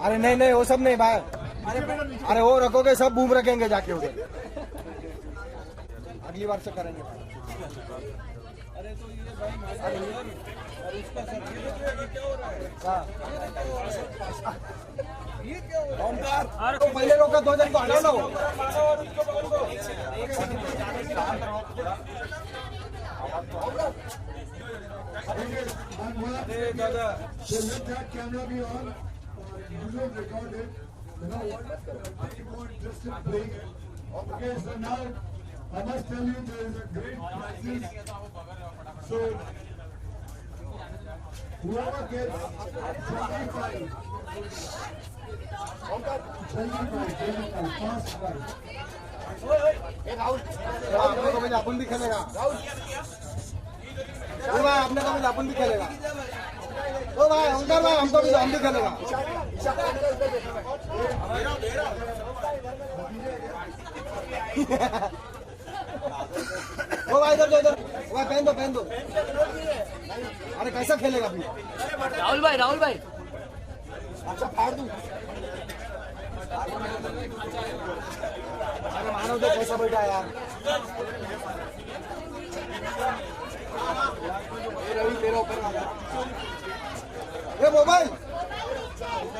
अरे नहीं नहीं वो सब नहीं भाई, अरे वो रखोगे सब बूम रखेंगे जाके उधर, अगली बार से करेंगे। अरे तो ये भाई उसका सर ये क्या हो रहा है? ये क्या हो रहा है? अरे तो पहले रोका, 2 जन को हटाओ ना, कैमरा भी on, recorded, okay, so now I must tell you there is a great crisis. So whoever gets 25, fast prize. आपने कभी अपन भी खेलेगा, आपने कभी अपन भी खेलेगा, ओ भाई ओंकार भाई हमको भी, हम भी खेलेगा। ओ भाई इधर इधर, भाई पहन दो। अरे कैसा खेलेगा अभी? राहुल भाई अच्छा फाड़ दूं। अरे मानो तो कैसा बैठा यार, रवि तेरा ऊपर वाला ये मोबाइल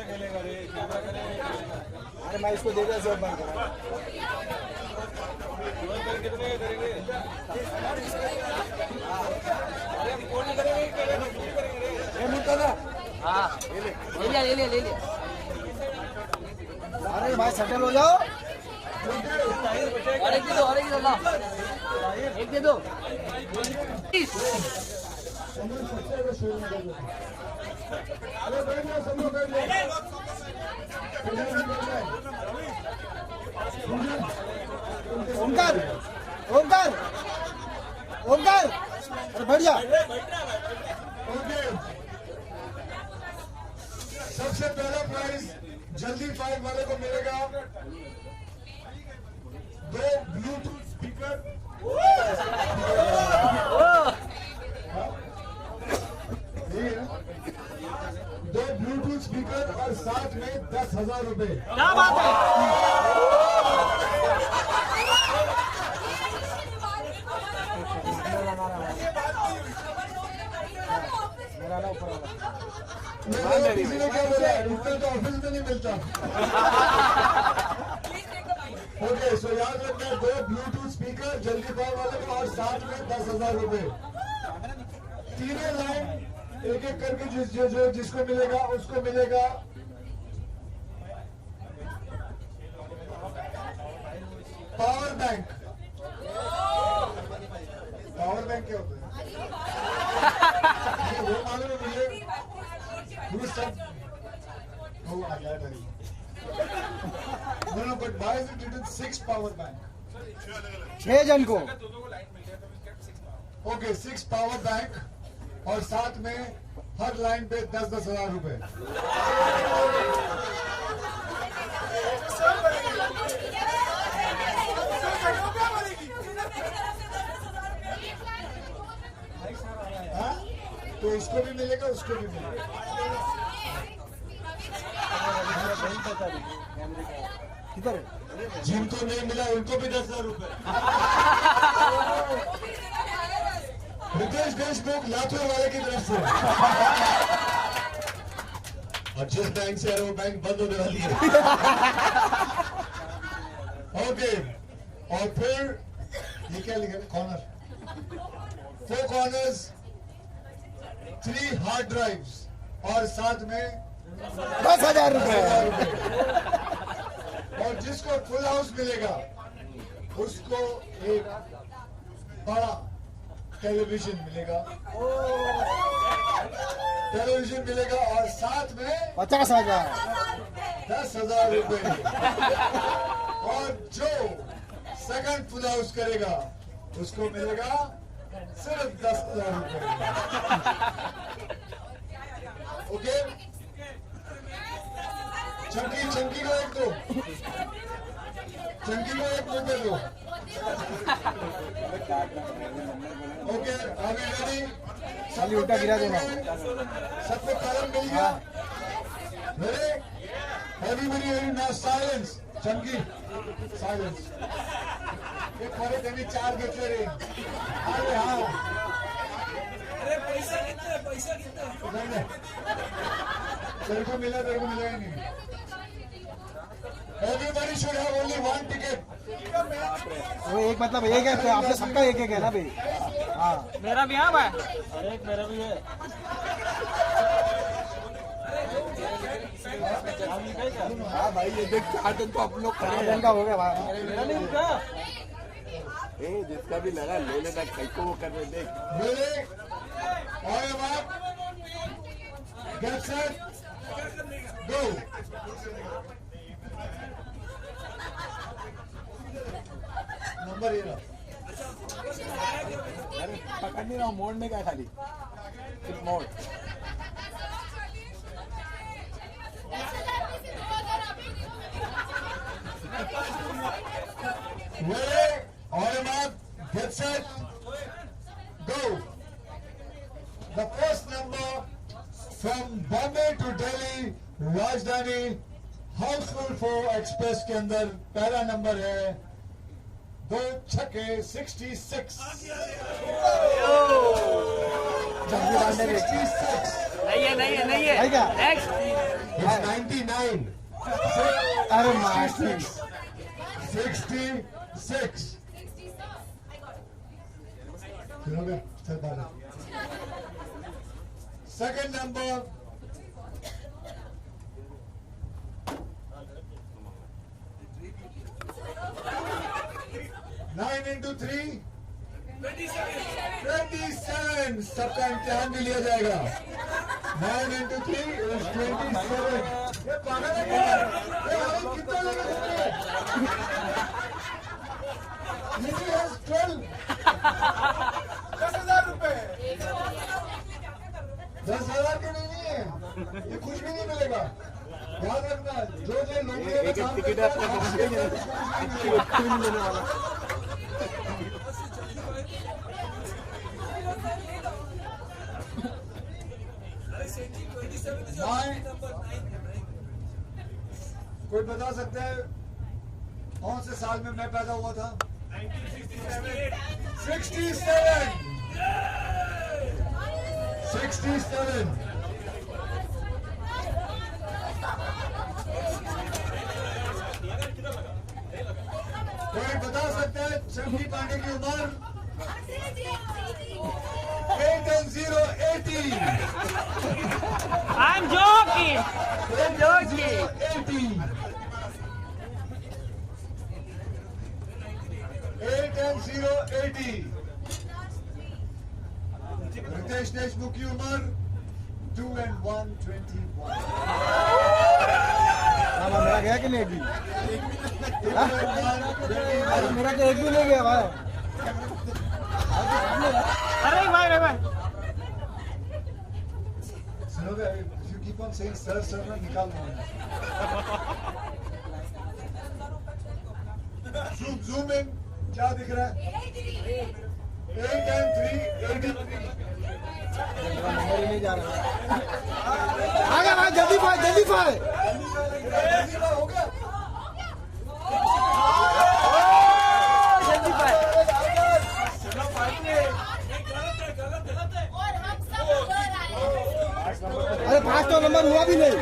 खेलेगा रे, अरे मैं इसको दे दिया सब बंद करा। हाँ ले लिया। अरे भाई सेटल हो जाओ, और एक दे दो ला, एक दे दो। ओंकार अरे बढ़ जा। सबसे पहला प्राइज जल्दी 5 वाले को मिलेगा 2 ब्लूटूथ स्पीकर, 2 ब्लूटूथ स्पीकर और साथ में 10,000 रुपए। क्या बात है? किसी ने क्या बोला, इतना तो ऑफिस में नहीं मिलता। ओके, सो याद रखना 2 ब्लूटूथ स्पीकर जल्दी 5 वाले को और साथ में 10,000 रुपए। तीनों लाइन एक करके जिसको मिलेगा उसको मिलेगा पावर बैंक। पावर बैंक क्या होता है? वो मालूम है मुझे। No, but why is it written 6 power bank? 6 जन को। ओके, 6 पावर बैंक और साथ में हर लाइन पे 10,000 रुपए। हाँ? तो इसको भी मिलेगा, उसको भी मिलेगा। किधर है? जिनको नहीं मिला उनको भी 10,000 रुपए। रितेश देशमुख लातूर वाले की तरफ से। और जिस बैंक से वो बैंक बंद होने वाली है। ओके, और फिर ये क्या लिखा है? कॉर्नर 4 कॉर्नर्स, 3 हार्ड ड्राइव्स और साथ में 10,000 रुपए। और जिसको फुल हाउस मिलेगा उसको एक बड़ा टेलीविजन मिलेगा, और साथ में 50,000, 10,000 रुपए। और जो सेकंड फुल हाउस करेगा उसको मिलेगा सिर्फ 10,000 रुपए। ओके, चंकी को एक दो, चंकी को एक रुपए दो। ओके, अभी रेडी? खाली उल्टा गिरा देना। सबको कलम मिल गया? Ready? Everybody now silence. Chunky silence. एक बड़े त्यांनी 4 घेतले रे. अरे हाँ. अरे पैसा कितना तेरे को मिला ही नहीं. Everybody should have only one ticket. वो एक मतलब एक है, आपने सबका एक एक है ना भाई. हाँ मेरा भी हाँ भाई. अरे एक मेरा भी है. हाँ भाई ये देख 4 दिन तो आप लोग 4 दिन का हो गया भाई. मेरा नहीं रुका. जिसका भी लगा ले लेना, कई को वो कर रहे देख. Ready? All up. Get set. Go. Number ये रहा. अरे पकड़ नहीं रहा हूँ, मोड़ने का है खाली. सिर्फ मोड़. Ready? All up. Get set. Go. The first number from Bombay to Delhi, राजधानी हाउसफुल 4 एक्सप्रेस के अंदर पहला नंबर है 2 छक्के 66. 66. नहीं है है क्या? नेक्स्ट. It's 99. अरे मास्टर 66. सुनोगे? चल बाहर. Second number. Nine into 3. 27. सबका इम्तिहान भी लिया जाएगा. 9 into 3 is 27. ये पागल है क्या? ये भाई कितना लगा सकते? He has 12. 10,000 रुपए. 10,000 के नहीं है. ये कुछ भी नहीं मिलेगा. याद रखना जो लोग टिकट आपको लेने वाला. कोई बता सकता है कौन से साल में मैं पैदा हुआ था? 67. 67. कोई बता सकता है चंकी पांडे की उम्र? 8 and 0 80. I'm joking. 8 and 0 80. 8 and 0 80. Ritesh Deshmukh की उम्र 2 and 1 21. मेरा गया कि नहीं अभी? अरे मेरा तो एक भी नहीं गया भाई. अरे भाई सुनोगे? If you keep on saying sir sir ना निकाल zoom in. क्या दिख रहा है? 8 and 3 83. नंबर ही नहीं जा रहा. आ गया भाई, जल्दी भाई. हो गया. जल्दी भाई. अरे 5 तो नंबर हुआ भी नहीं.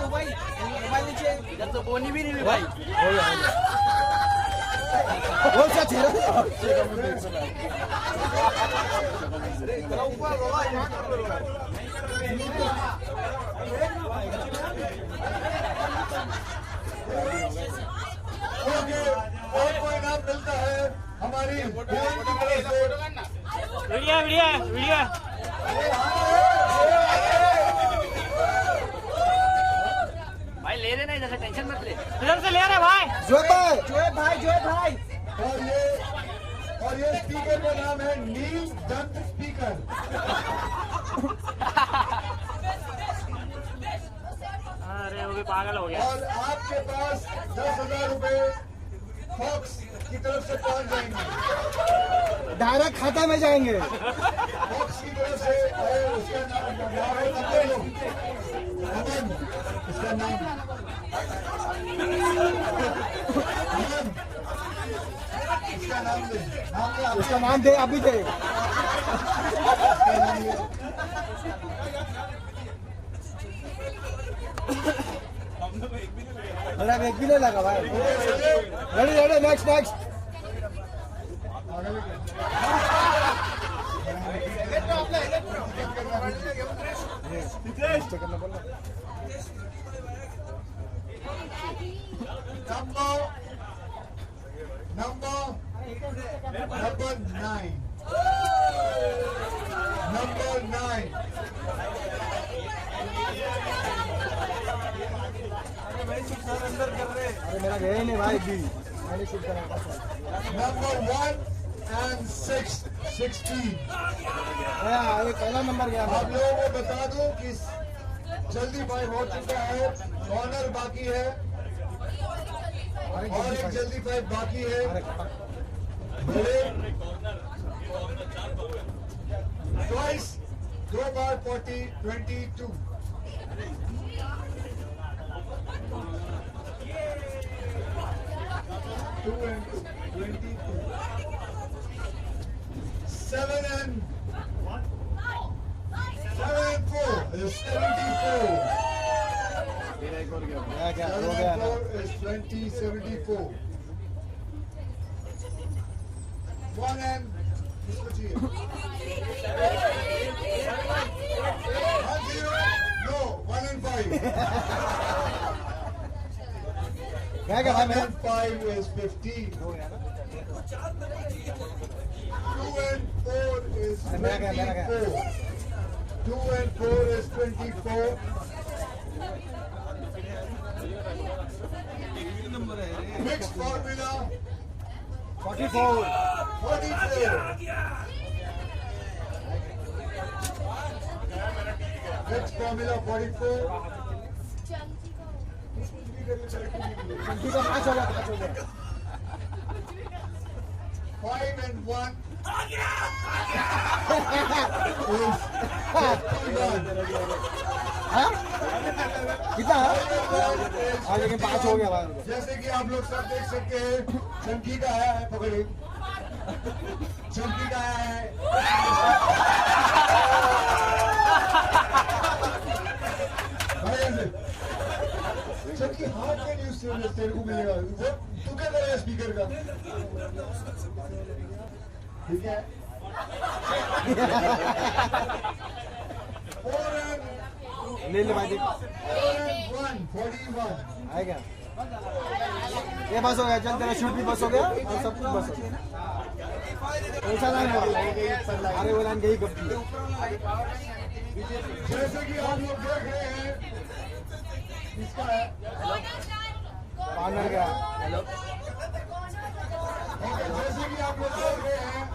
मोबाइल नीचे. इधर तो बोनी भी नहीं हुई भाई. वो क्या चेहरा? और कोई नाम मिलता है हमारी बहन की तरफ से. वीडियो. भाई ले लेना, इधर से टेंशन मत ले. इधर से ले रहे भाई. जोएब भाई. और ये स्पीकर का नाम है नील दंत स्पीकर. अरे वो भी पागल हो गया. और आपके पास 10,000 रुपए फॉक्स की तरफ से पहुंच जाएंगे। डायरेक्ट खाता में जाएंगे। फॉक्स की तरफ से उसका नाम है नंबर लो। अमन, इसका नाम अमन, इसका नाम दे, उसका नाम दे, अभी दे। इसका नाम ले। मेरा एक भी नहीं लगा भाई। Ready ready, next next. Number 9. Number 9. अरे मेरा गया ही नहीं भाई भी। मैंने शूट करा। Number 1 and 16. ये पहला नंबर गया। आप लोगों को बता दूं कि जल्दी फाइव हो चुका है, कॉर्नर बाकी है और एक जल्दी फाइव बाकी है। Twice 2 bar 40, 22। 2 and 22। 7 and 4 is 74। क्या हो 7 गया and ना। 4 is 20, 74। 1 and किसको चाहिए? 1 0 no 1 and 5। क्या क्या भाई 1 मेरा। and 5 is 15। 2 and 4 is मेरा क्या, मेरा क्या? 24। 2 and 4 is 24। Mixed formula 44। 44। Mixed formula 44। Chunky का 5 हो गया, 5 हो गया। 5 and 1 is 51। हाँ? कितना है? हाँ लेकिन 5 हो गया भाई। जैसे कि आप लोग सब देख सकते हैं, चंकी का आया है, पकड़िए। चंकी का आया है। भाई ऐसे। चंकी हाथ में न्यूज तेरे को मिलेगा। वो तू क्या करेगा स्पीकर का? ठीक है। 4 and ले ले भाई देख। 1 41। आएगा। ये बस हो गया, चल तेरा शूट भी बस हो गया और सब कुछ बस हो गया। ऐसा नहीं होगा। अरे वो लाइन गई कब की? जैसे कि आप लोग देख रहे हैं, इसका है कॉर्नर गया। जैसे कि आप लोग देख रहे हैं,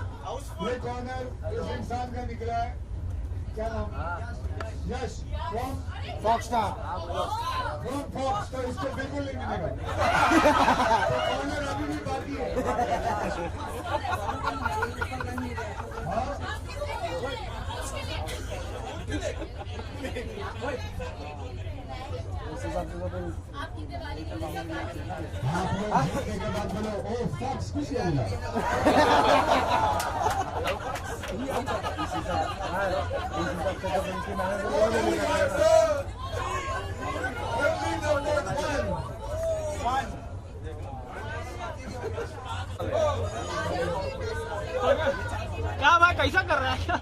ये कॉर्नर इस इंसान का निकला है। क्या नाम? यश फ्रॉम फॉक्स था। फॉक्स। तो इसको बिल्कुल नहीं मिलेगा। तो कॉर्नर अभी भी बाकी है। हाँ? आप लोग के बाद बोलो, ओ फॉक्स कुछ नहीं मिला। क्या भाई कैसा कर रहा है क्या?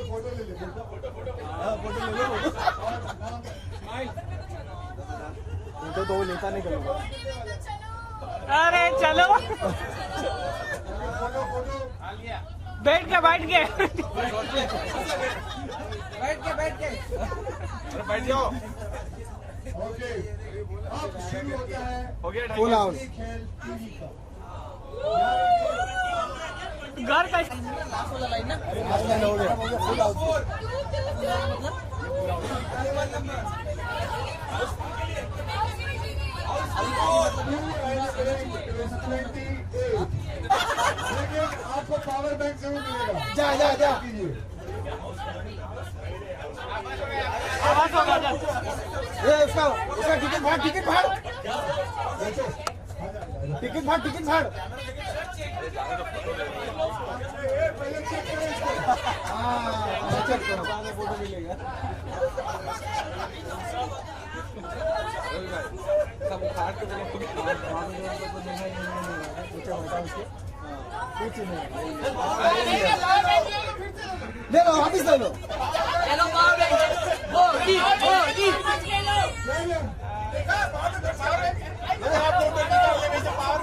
फोटो ले ले। तो वो लेता नहीं करूँगा। अरे चलो फोटो बैठ के बैठ जाओ। ओके, अब शुरू होता है फुल हाउस। खेल टीवी का। घर का आसमान हो गया फुल आउट आपको पावर बैंक जरूर मिलेगा। जा जा जा कीजिए। आवाज हो गया ये उसका टिकट फाड़ टिकट फाड़ टिकट फाड़ टिकट फाड़ पहले चेक करें इसको। हाँ चेक करो फोटो मिलेगा सब फाड़ के ले लो वापिस ले लो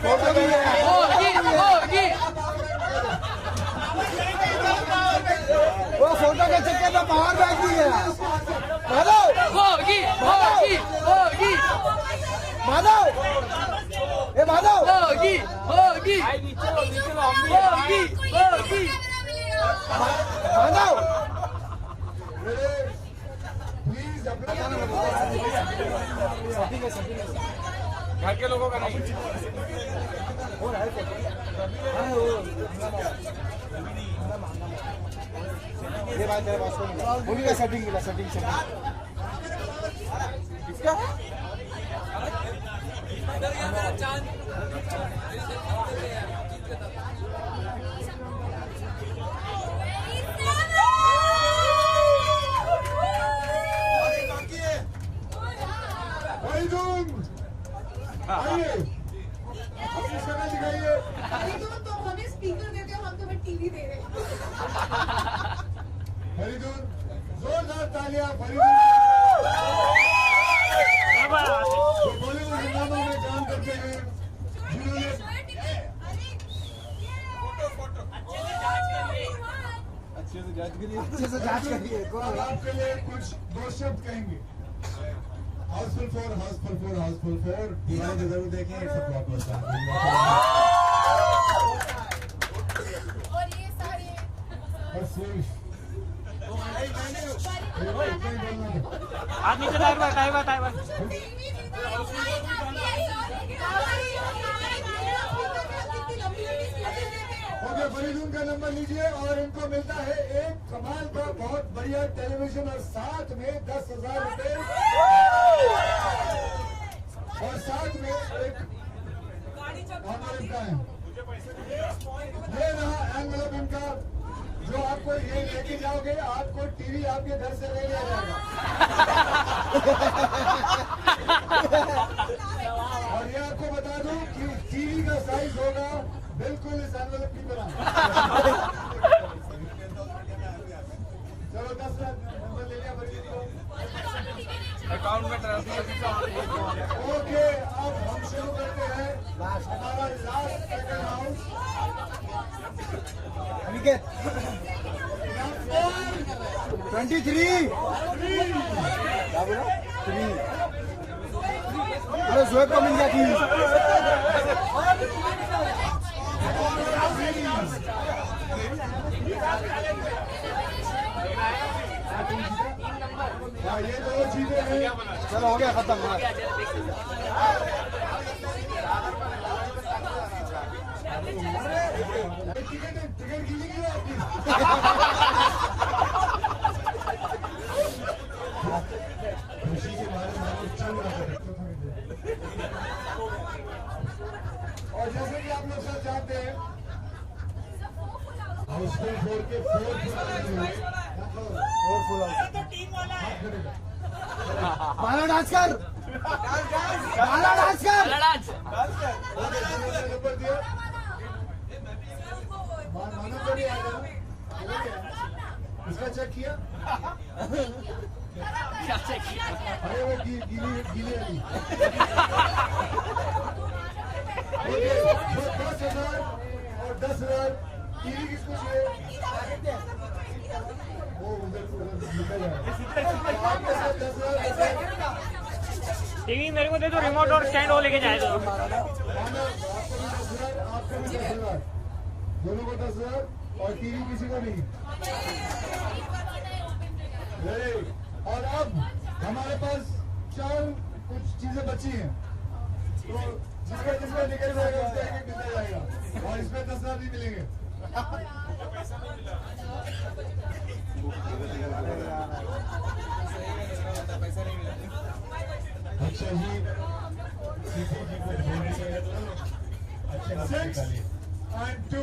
फोटो भी है वो फोटो के चक्कर में पावर बैंक भी है माधव माधव ए माधव माधव प्लीज अपना घर के लोगों का नहीं ये बात मेरे पास बोलिएगा सेटिंग किसका आइए अपनी शक्ल दिखाइए। तुम हमें स्पीकर देते हो, हम तुम्हें टीवी दे रहे हैं। फरीदून जोरदार तालियां फरीदून जो बॉलीवुड फिल्मों में काम करते हैं जिन्होंने अच्छे से जांच करिए अब आपके लिए कुछ दो शब्द कहेंगे। हाउसफुल 4 पुराने तो जरूर देखें इट्स अ प्रॉपर और ये सारे और सिर्फ हाथ नीचे टाइम ओके फरीदून का नंबर लीजिए और इनको मिलता है एक कमाल का बहुत बढ़िया टेलीविजन और साथ में 10,000 रुपए और साथ में एक एनवेलप का है। ये रहा एनवेलप इनका जो आपको ये लेके जाओगे आपको टीवी आपके घर से ले लिया जाएगा और ये आपको बता दूं कि टीवी का साइज होगा बिल्कुल इस एनवेलप की तरह। चलो 10 लाख नंबर ले लिया फरीद को। अकाउंट में ट्रांसफर ओके अब हम शुरू करते हैं हमारा लास्ट सेकंड हाउस अनिकेत 23 क्या बोला 3 जोएब को मिल गया थी ये दो चीजें हैं। चलो हो गया खत्म टिकट कीजिए आपकी खुशी के बारे में चल रहा है। और जैसे कि आप लोग सब जानते हैं हाउसफुल 4 के 4 माला डांस कर माला डांस कर नंबर दिया मानव को भी आ जाना इसका चेक किया अरे वो गीली वाली 10,000 और 10,000 टीवी किसको चाहिए वो उधर निकल जाए आपके साथ 10,000 टीवी मेरे को दे दो रिमोट और स्टैंड वो लेके जाए दो आपको भी 10,000 आपको भी 10,000 दोनों को 10,000 और टीवी किसी को नहीं। और अब हमारे पास 4 कुछ चीजें बची हैं, तो जिसमें निकल जाएगा उसका एक मिलता जाएगा और इसमें 10,000 नहीं मिलेंगे। अच्छा जी, 6 and 2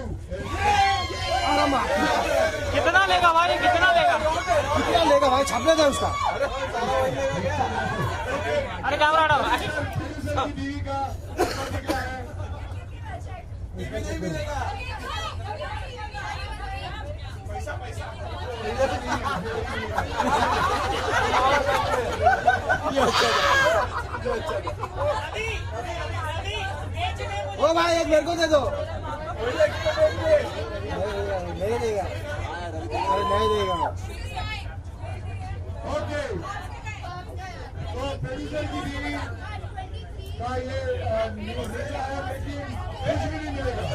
कितना लेगा भाई, कितना लेगा? कितना लेगा भाई, छापने दे उसका। अरे कैमरा हटाओ। की बीवी का नंबर निकला है। ओ भाई एक मेरे को दे दो। नहीं देगा, अरे नहीं देगा। ओके, तो प्रोड्यूसर की बीवी का ये न्यूज़ निकला है, लेकिन कुछ भी नहीं मिलेगा।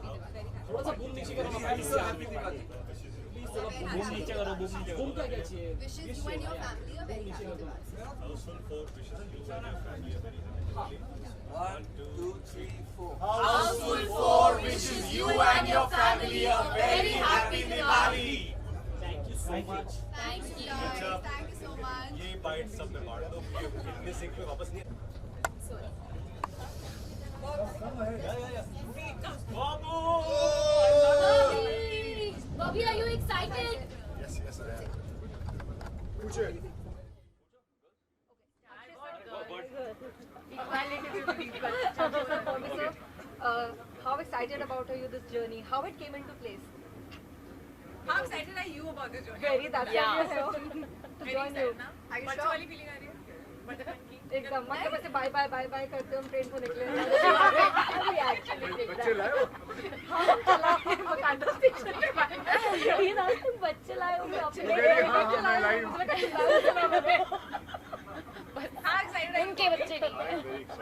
थोड़ा सा बूम नीचे करो ना प्लीज यार प्लीज थोड़ा बूम नीचे करो बूम क्या चाहिए Wishes you and your family a very happy Diwali. Household 4 wishes you and your family a very happy Diwali. 1, 2, 3, 4. Housefull 4 wishes you and your family a very happy Diwali. Thank you so much Thank you guys. Thank you so much. ये bite सब में बांट दो, ये इतने sink में वापस नहीं। Sorry. Babu! Bobby, are you excited? Yes, yes, I am. How excited about are you this journey? How it came into place? How excited are you about this journey? Very, that's what you're here to Very join you. excited ना? Are you sure? वाली feeling आ रही है? बचपन की? एकदम मतलब ऐसे bye bye bye bye करते हम ट्रेन को निकले बच्चे लाए हो हाँ चला मकान स्टेशन पे ये रात तुम बच्चे लाए हो मैं अपने बच्चे लाए हो How excited are you उनके बच्चे नहीं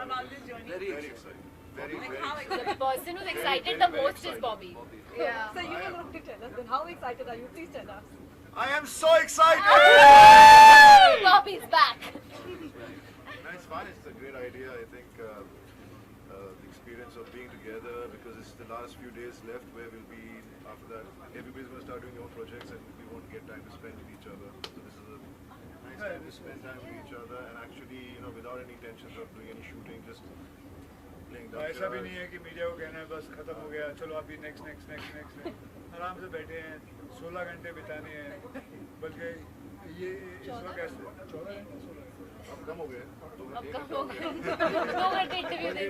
about this journey? Very Very excited. excited. Very, Like very how excited. excited? The person who's excited the most is Bobby. Yeah. So you can roughly tell us then how excited are you? Please tell us. I am so excited! Bobby's back. No, it's fun. It's a great idea. I think the experience of being together, because it's the last few days left where we'll be, after that, everybody's going to start doing their own projects and we won't get time to spend with each other. So this is a nice time to spend time with each other and actually, without any tensions of doing any shooting, just playing ऐसा भी नहीं Dakshas. है कि media को कहना है बस खत्म हो गया चलो अभी नेक्स्ट आराम से बैठे हैं 16 घंटे बिताने हैं बल्कि ये इस वक्त ऐसे 14 घंटे 16 अब कम हो गए। अब कम हो गए 2 घंटे इंटरव्यू दे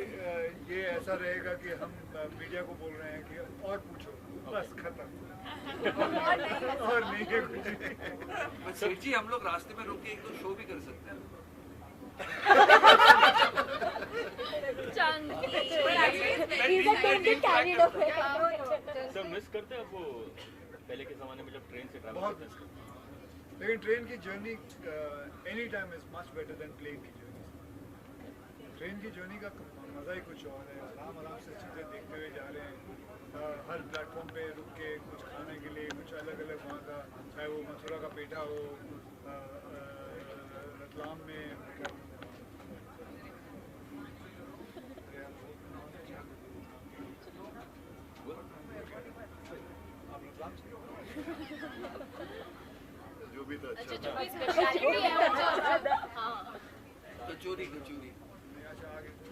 ये ऐसा रहेगा कि हम मीडिया को बोल रहे हैं कि और पूछो बस खत्म और नहीं है कुछ बट सेठ जी हम लोग रास्ते में रुक के एक दो शो भी कर सकते हैं सर मिस करते हैं वो पहले के ज़माने में जब ट्रेन से ट्रैवल बहुत करते थे लेकिन ट्रेन की journey any time is much better than plane की जर्नी ट्रेन की जर्नी का मज़ा ही कुछ और है आराम से चीज़ें देखते हुए जा रहे हैं हर प्लेटफॉर्म पे रुक के कुछ खाने के लिए कुछ अलग अलग वहाँ का चाहे वो मथुरा का पेठा हो रतलाम में जो भी था अच्छा अच्छा जो कोई स्पेशलिटी है वो हाँ कचौरी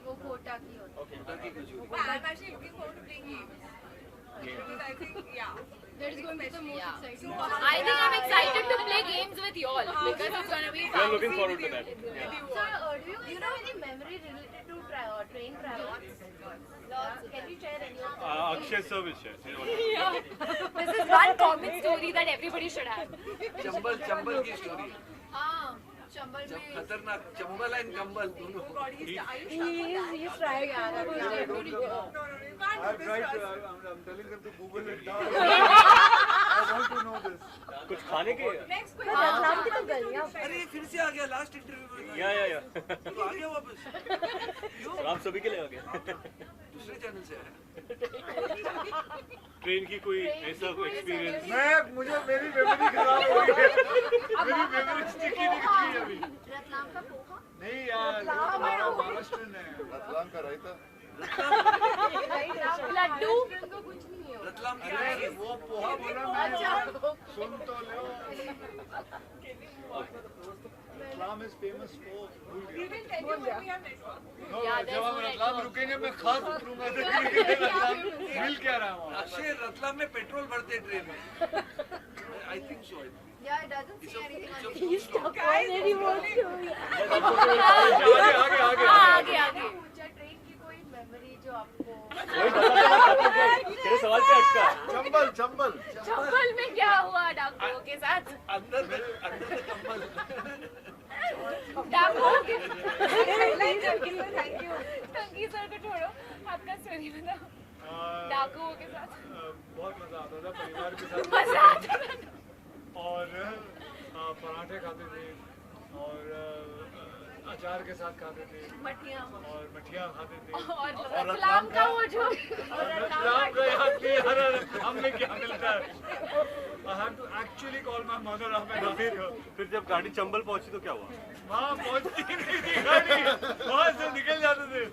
वो कोटा की होती ओके की कचौरी है. I'm actually looking forward to playing games. Because I think, that is going to be the most exciting. I think I'm excited to play games with y'all because it's gonna be we are fun. looking forward to that With you So all. do you know any memory related to train travel? Lots. Can you share any of them? Akshay sir will share Yeah. This is one common story that everybody should have. Chambal की story हाँ, चंबल जब में. खतरनाक Chambal and कंबल दोनों Oh God, are you He's trying to No, you can't do this to us. I'm telling them to Google it now. I want to know this. कुछ खाने के Next question. रतलाम की तो गलियां अरे ये फिर से आ गया लास्ट इंटरव्यू में या तो आ गया वापस सर आप सभी के लिए आ गए दूसरे चैनल से आया ट्रेन की कोई ऐसा कोई एक्सपीरियंस मुझे मेरी मेमोरी खराब हो गई है मेरी मेमोरी स्टिकी दिख रही है अभी रतलाम का पोहा. नहीं यार हमारा महाराष्ट्र है रतलाम का रायता लड्डू तो कुछ नहीं है. रतलाम की अरे वो पोहा बोला मैंने सुन तो लो रतलाम इज फेमस फॉर भूल We गया will tell you when we have next one. Yeah, जब हम there's no रतलाम network. रुकेंगे मैं खास उतरूंगा रतलाम मिल क्या रहा हूँ अक्षय रतलाम में पेट्रोल भरते ट्रेन में I think so Yeah, it doesn't say anything on the आगे आगे पूछा ट्रेन की कोई मेमोरी जो आपको तेरे सवाल पे अटका चंबल चंबल में क्या हुआ डाकुओं के साथ अंदर में कंबल डाकुओं के थैंक यू टंकी सर को छोड़ो आपका स्टोरी बताओ डाकुओं के साथ बहुत मजा आता था परिवार के साथ मजा आता था और पराठे खाते थे और अचार के साथ खाते थे मठिया और मठिया खाते थे और और रतलाम का वो जो रतलाम का याद नहीं आ रहा रतलाम में क्या मिलता है I have to actually call my mother up and ask her. फिर जब गाड़ी चंबल पहुंची तो क्या हुआ? वहाँ पहुँचती ही नहीं थी गाड़ी, वहाँ से निकल जाते थे,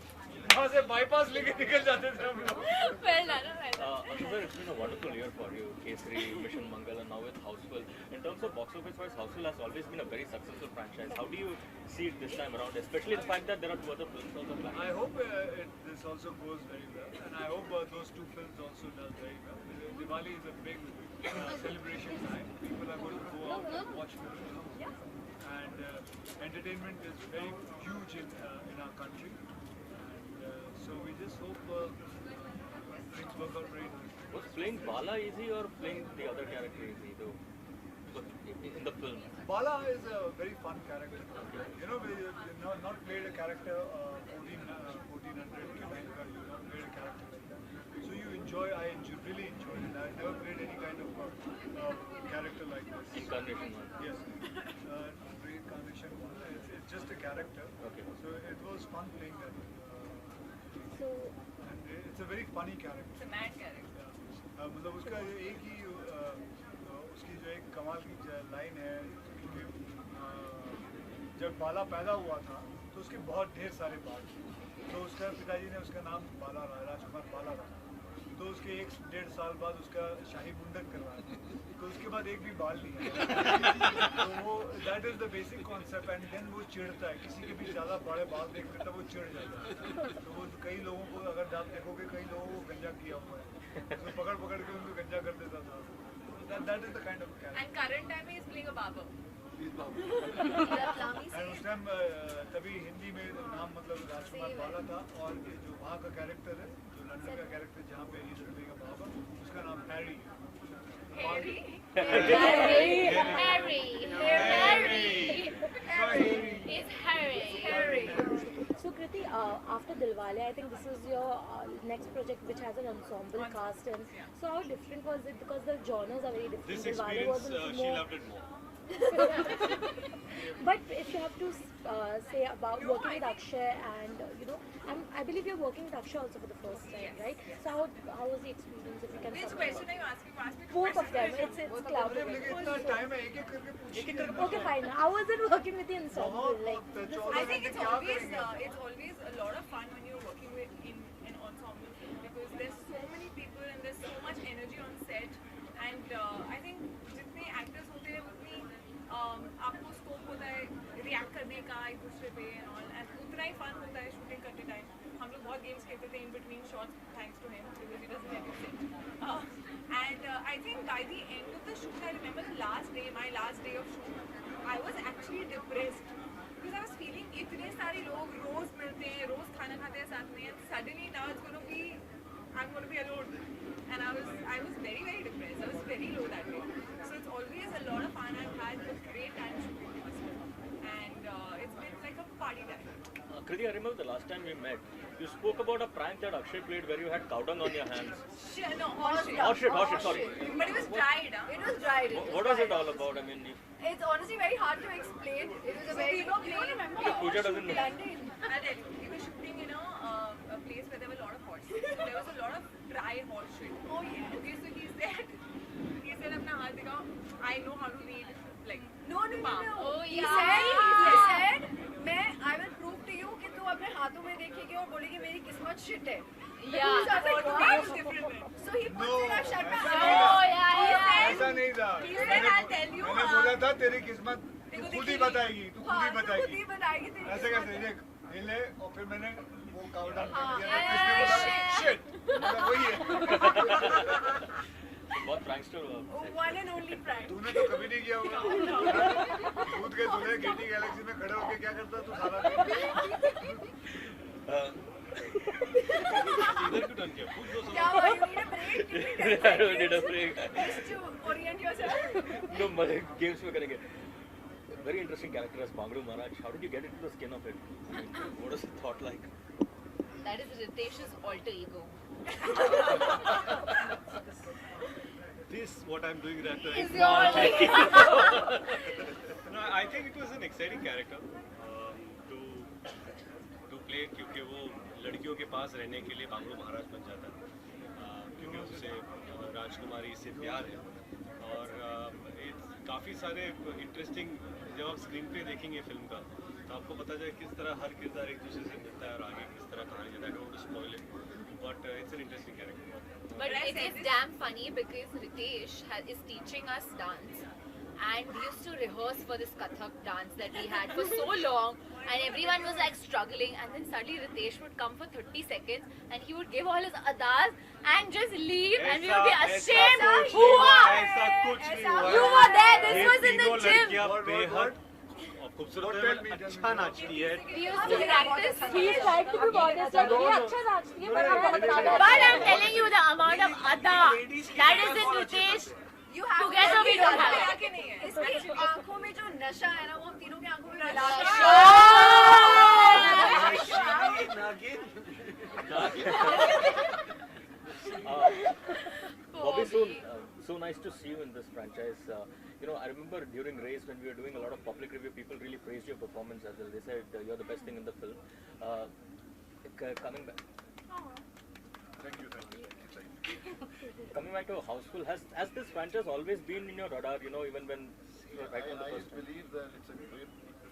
वहाँ से बाईपास लेके निकल जाते थे हम लोग। well done, well done. Ashok, it's been a wonderful year for you. Kesari, Mission Mangal, and now with Houseful. In terms of box office wise, Houseful has always been a very successful franchise. How do you see it this time around, especially the fact that there are two other films also planned? I hope this also goes very well, and I hope those two films also does very well. Diwali is a big celebration time. People are going to go out and watch films, and entertainment is very huge in our country. And so we just hope things work out very nice. Was playing Bala easy or playing the other character easy though? But in the film. Bala is a very fun character. You know, we not played a character 1400 you not played a character like that. So you enjoy, really enjoyed it. I never played any kind of character like this. Incarnation one. Yes. Reincarnation one. It's just a character. Okay. So it was fun playing that. So And it's a very funny character. It's a mad character. मतलब उसका एक ही उसकी जो एक कमाल की line है कि जब बाला पैदा हुआ था तो उसके बहुत ढेर सारे बाल थे। तो उसका पिताजी ने उसका नाम बाला राजकुमार बाला रखा। तो उसके 1.5 साल बाद उसका शाही मुंडन करवाया तो उसके बाद एक भी बाल नहीं है। तो वो that is the basic concept and then वो चिढ़ता है किसी के भी ज़्यादा बड़े बाल देख लेता वो चिढ़ जाता है। तो वो कई लोगों को अगर आप देखोगे कई लोगों को गंजा किया हुआ है तो पकड़ पकड़ के उनको गंजा कर देता था। That is the kind of character. And current time he is playing a barber. And उस टाइम तभी हिंदी में नाम मतलब राजकुमार बाला था और ये जो वहाँ का कैरेक्टर है जो लंदन का कैरेक्टर जहाँ पे ही का बाबा उसका नाम Harry Harry. Harry. So Kriti, after Dilwale, I think this is your next project which has an ensemble cast, and so how different was it? Because the genres are very different. This Dilwale experience, was a little she more. loved it more. But if you have to say about working with Akshay and I believe you're working with Akshay also for the first time, right? So how was the experience? If you can Which sum question up? are you asking? Ask me Both of them. questions. It's cloud. इतना time है एक एक करके पूछिए। Okay, fine. How was it working with the ensemble? Like, I think it's always a lot of fun when you're working with in an ensemble film because there's so many people and there's so much energy on set and I think जितने actors होते हैं उतनी आपको scope होता है react करने का एक दूसरे पे एंड ऑल एंड उतना ही फन होता है शूटिंग करते टाइम। हम लोग बहुत गेम्स खेलते थे in between shots thanks to him because he doesn't get to sit and I think by the end of the shoot I remember my last day of shoot I was actually depressed because I was feeling इतने सारे लोग रोज मिलते हैं रोज खाना खाते हैं साथ में and suddenly now it's gonna be I'm going to be alone, and I was very depressed. I was very low that day. So it's always a lot of fun. I've had a great time shooting this film, and it's been like a party time. Kriti, I remember the last time we met, you spoke about a prank that Akshay played where you had cow dung on your hands. No, horse shit. Horse shit, sorry. But it was dried, huh? It was dried. What was it all about? I mean, It's honestly very hard to explain. It was a very you don't remember. Pooja doesn't know. London. I'll tell you. We were shooting in a place where there were a lot of horses. So there was a lot of dry horse shit. Oh yeah. Okay, so he said, "अपना हाथ दिखाओ. I know how to read like palm." Oh He yeah. said, I will prove to you कि तू अपने हाथों में देखेगी और बोलेगी मेरी किस्मत shit है. Yeah. So I was like, what? So he puts it up, shut my Oh eyes. yeah, yeah. ऐसा नहीं था। He said, I'll tell you. मैंने बोला था तेरी किस्मत तू खुद ही दिखेगी। बताएगी तू खुद हाँ, ही तू खुद बताएगी। ही बताएगी तेरी ऐसे किस्मत। कैसे देख हिले और फिर मैंने वो काउ डाउन कर हाँ, दिया yeah, इसने बोला शिट वही है। बहुत prankster हुआ। One and only prank. तूने तो कभी नहीं किया होगा। दूध के दूल्हे गेटी गैलेक्सी में खड़े होके क्या करता तू सारा दिन? इधर क्यों turn किया? पूछ दो क्या हुआ? You need a break? I don't need a break. Just to orient yourself. No, games में करेंगे. Very interesting character as Bangru Maharaj. How did you get into the skin of it? I mean, what was the thought like? That is Ritesh's alter ego. This what I'm doing right now. Is your alter ego. No, I think it was an exciting character to play क्योंकि वो लड़कियों के पास रहने के लिए बांग्लो महाराज बन जाता है क्योंकि उसे राजकुमारी से प्यार है और काफ़ी सारे इंटरेस्टिंग जब आप स्क्रीन पे देखेंगे फिल्म का तो आपको पता चले किस तरह हर किरदार एक दूसरे से मिलता है और आगे किस तरह कहानी जाता है. I don't want to spoil it, but it's an interesting character. But it is damn funny because Ritesh is teaching us dance. And we used to rehearse for this Kathak dance that we had for so long, and everyone was like struggling. And then suddenly Ritesh would come for 30 seconds, and he would give all his adas and just leave, and we would be ashamed. ऐसा कुछ नहीं हुआ. You were there. This was in the gym. बेहद खूबसूरत है, अच्छा नाचती है. We used to practice. He is like to be honest, like ये अच्छा नाचती है पर हम बहुत But I'm telling you, the amount of ada that is in Ritesh. Together we don't have it. इसकी आंखों में जो नशा है ना वो हम तीनों की आंखों में मिला Bobby, so nice to see you in this franchise. You know, I remember during Race when we were doing a lot of public review, people really praised your performance as well. They said you're the best thing in the film. Coming back. Thank you. Coming back to Houseful, has this franchise always been in your radar? You know, even when right from the first time. I believe that it's a great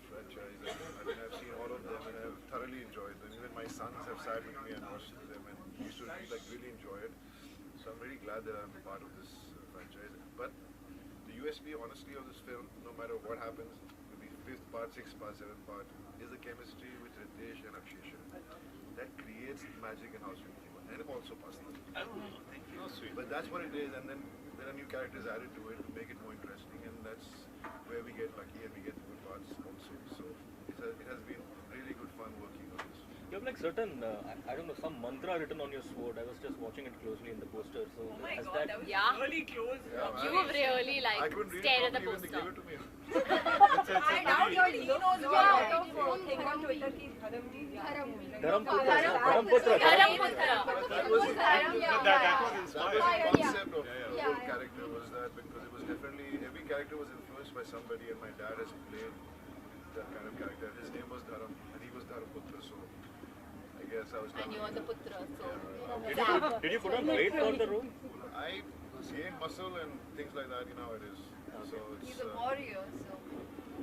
franchise. I mean, I've seen all of them and I've thoroughly enjoyed them. Even my sons have sat with me and watched them and used to like really enjoy it. So I'm really glad that I'm part of this franchise. But the USP, honestly, of this film, no matter what happens, maybe 5th part, 6th part, 7th part, is the chemistry with Ritesh and Akshesha. That creates magic in Houseful and also personal. No, sweet. But that's what it is, and then there are new characters added to it to make it more interesting, and that's where we get lucky and we get the good parts also. So it has been really good fun working on this. You have like certain, I don't know, some mantra written on your sword. I was just watching it closely in the poster. So Oh my has god, that was really close. You've really I like couldn't read stared it at the properly when they poster. gave it to me. I doubt he knows what out of phone thing on Twitter ki Dharamputra. Dharamputra. That was That was the concept of the whole character was that because it was definitely, every character was influenced by somebody and my dad has played that kind of character. His name was Dharam and he was Dharamputra, so I guess I was And you are the putra, so. Did you put on weight for the role? I gained muscle and things like that, you know how it is. So He's it's, a warrior, so.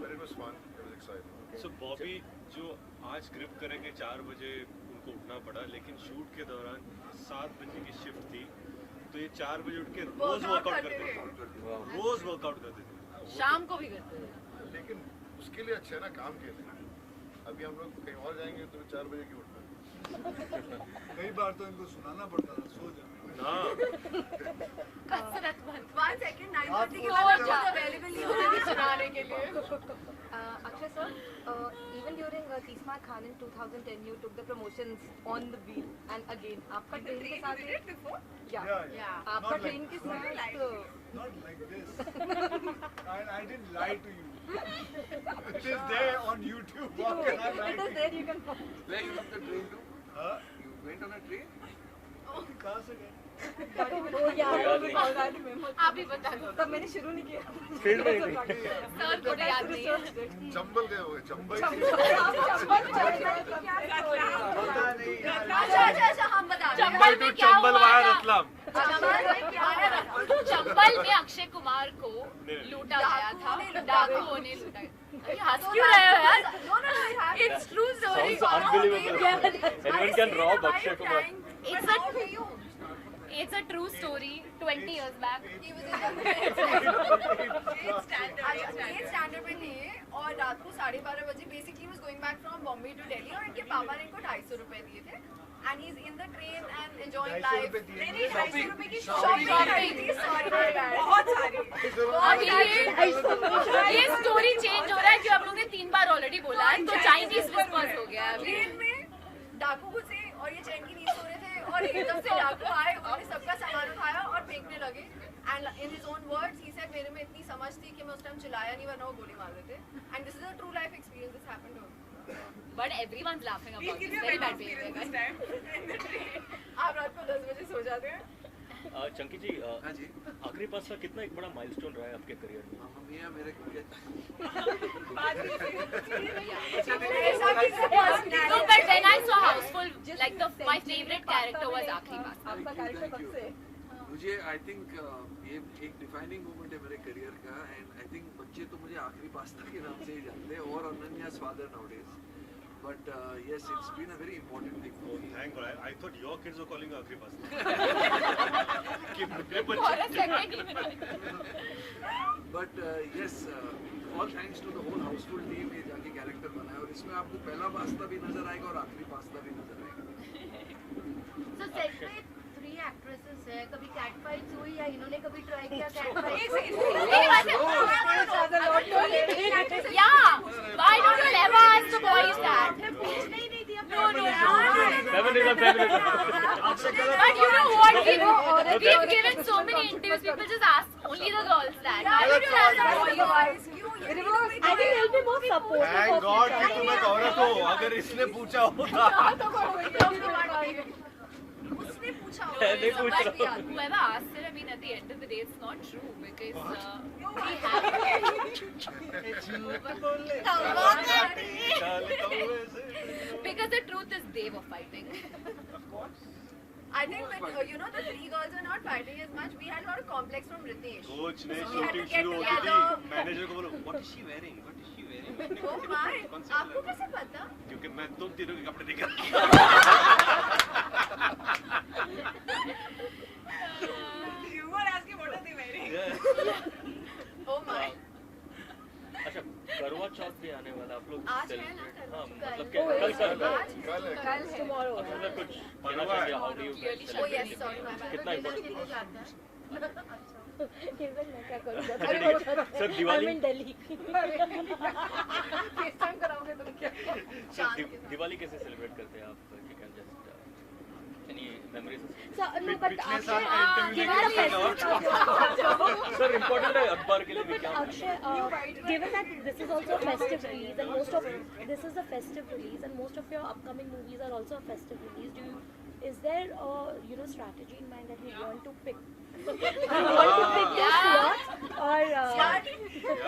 but it was fun, it was exciting. So Bobby जो आज script करेंगे 4 बजे उनको उठना पड़ा लेकिन shoot के दौरान 7 बजे की शिफ्ट थी तो ये 4 बजे उठ के रोज वर्कआउट करते थे रोज वर्कआउट करते थे शाम को भी करते थे लेकिन उसके लिए अच्छा है ना काम के लिए अभी हम लोग कहीं और जाएंगे तो 4 बजे क्यों उठना कई बार तो इनको सुनाना पड़ता था सो जाओ. कसरत बंद 1 second, 9:30 के बाद बहुत available नहीं होते थे सुनाने के लिए. Akshay sir, even during Tisma Khan in 2010, you took the promotions on the wheel, and again, आपका train के साथ You did it before? yeah, Yeah. आपका train के साथ Not like this. I didn't lie to you. It is there on YouTube. What can I lie it to is there. You can find. Where you took the train to? Huh? You went on a train? कहाँ से गए? Oh yeah, I remember. आप ही बता दो तब मैंने शुरू नहीं किया. Field में नहीं. सर को याद नहीं है चंबल गए हुए चंबल अच्छा हम बता दें. चंबल में क्या हुआ था रतलाम चंबल में अक्षय कुमार को लूटा गया था डाकुओं ने लूटा हंस क्यों रहे हो यार it's true story Sounds unbelievable. Anyone can rob Akshay Kumar. It's a true story 20 years back He was in the standard में थे और रात को 12:30 बजे basically was going back from Bombay to Delhi और इनके पापा ने इनको 250 रुपए दिए थे and he's in the train and enjoying life. नहीं 250 रुपए की shopping करी थी sorry my bad बहुत सारी और ये स्टोरी चेंज हो रहा है जो आप लोगों ने 3 बार ऑलरेडी बोला है तो चाइनीज विस्पर्स हो गया है अभी ट्रेन में डाकू घुसे और ये चैन की नींद सो रहे थे और एकदम से डाकू आए उन्होंने सबका सामान उठाया और फेंकने लगे and in his own words he said मेरे में इतनी समझ थी कि मैं उस टाइम चिल्लाया नहीं वरना वो गोली मार देते and this is a true life experience this happened to But everyone's laughing about it. Very bad behavior, guys. आप रात को 10 बजे सो जाते हैं चंकी जी, आखिरी पास का कितना एक बड़ा माइलस्टोन रहा है आपके करियर में? मियां मेरे No, but when I saw Houseful, like my favorite character was आखिरी पास. आपका कैरेक्टर कब से? मुझे आई थिंक ये एक डिफाइनिंग मोमेंट है मेरे करियर का एंड आई थिंक बच्चे तो मुझे आखिरी पास्ता के नाम से ही जानते हैं और अनन्या's father nowadays. But yes, it's been a very important thing for me. Thank God. I thought your kids were calling you Akhri Pasta. But yes, all thanks to the whole Houseful team ये जाके character बनाया और इसमें आपको पहला pasta भी नजर आएगा और आखिरी पास्ता भी नजर आएगा. So set पे 3 actresses है, कभी cat fights हुई या इन्होंने कभी try किया cat fights? Yeah, why don't you ever ask the boys that? पूछना ही नहीं थी No. Feminism. But you know what? We've given so many interviews. People just ask only the girls that. Why don't you ask the boys? I think it'll be more supportive. Thank God कि तुम एक औरत हो. अगर इसने पूछा होता. उसने पूछा नहीं पूछ रहा. Whoever asked it, I mean, at the end of the day, it's not true because we have. Because the truth is, they were fighting. I think when you know the 3 girls were not fighting as much, we had a lot of complex from Ritesh. Coach ने So we had to shooting get शुरू होती together. थी. Manager को बोलो what is she wearing? Oh my! आपको कैसे पता? क्योंकि मैं तुम तीनों के कपड़े निकाल. You were asking what are they wearing? Oh my! अच्छा, करवा चौथ भी आने वाला आप लोग आज है ना, celebrate- करवा हाँ, चौथ। मतलब कल। कल सर कल है। Tomorrow. मतलब कुछ कहना चाहिए, how do you guys Oh yes, celebrate sorry, it? my bad. कितना important? Even मैं क्या करूँगा? Sir Diwali I'm in Delhi. FaceTime कराओगे तुम क्या? सर दिवाली कैसे सेलिब्रेट करते हैं आप? You can just any memories? So no, but पिछले साल Akshay, का interview given the festival, sir important है अखबार के लिए भी क्या? Akshay, given that this is also a festive release and most of this is a festive release and most of your upcoming movies are also a festive release, is there a strategy in mind that you want to pick? You want to pick your slot or?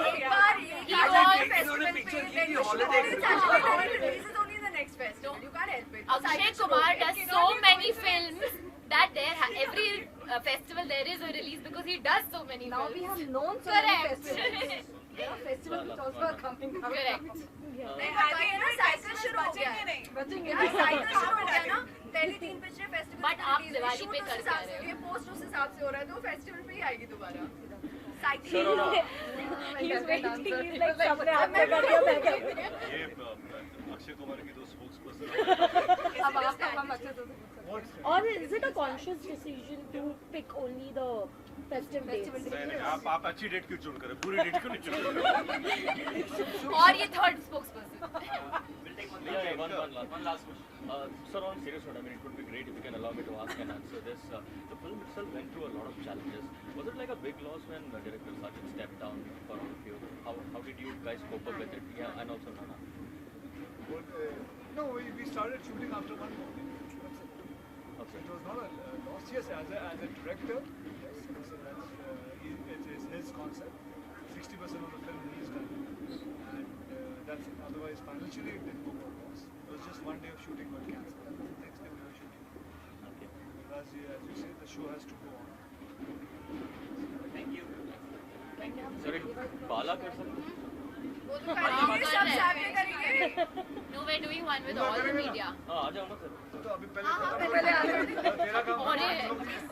एक बार ये festival पे release is only the next festival. You can't help it. Akshay Kumar does so many films that every festival there is a release because he does so many Now we films. have known so many festivals. There are festivals which also are coming. Correct. नहीं, अभी है ना cycle शुरू हो गया है. बचेंगे यार साइकिल शुरू हो गया ना. पहले 3 पिछले फेस्टिवल But आप दिवाली पे कर क्या रहे हो? ये पोस्ट उस हिसाब से हो रहा है तो फेस्टिवल पे ही आएगी दोबारा. Sir cycle. He's waiting. He's like सबने आपने कर दिया मैं कर दिया. ये अक्षय कुमार की 2 स्पोक्सपर्सन. अब आप हम अच्छे से Or is it a conscious decision to pick only the festive dates? नहीं, आप अच्छी डेट क्यों चुन कर? पूरी डेट क्यों नहीं चुन रहे? और ये third spokesperson. Yeah, one last question. Sir, on a serious note, I mean, it would be great if you can allow me to ask and answer this. The film itself went through a lot of challenges. Was it like a big loss when director Sajid stepped down for all of you? How did you guys cope up with it? Yeah, and also Nana. No, we started shooting after one movie. Okay. It was not a loss. Yes, as a director, yes, it is his concept. 60% of the film he's done, and that's it. Otherwise, financially, it didn't go for a loss. It was just one day of shooting got cancelled. Next day we were shooting. Okay. As you say, the show has to go on. Sir, एक बाला कर सकते हैं? वो तो करेंगे, सब साथ में करेंगे. No, we're doing one with all the media. हाँ, आ जाओ ना सर. तो अभी पहले पहले आ जाओ. तेरा काम और ये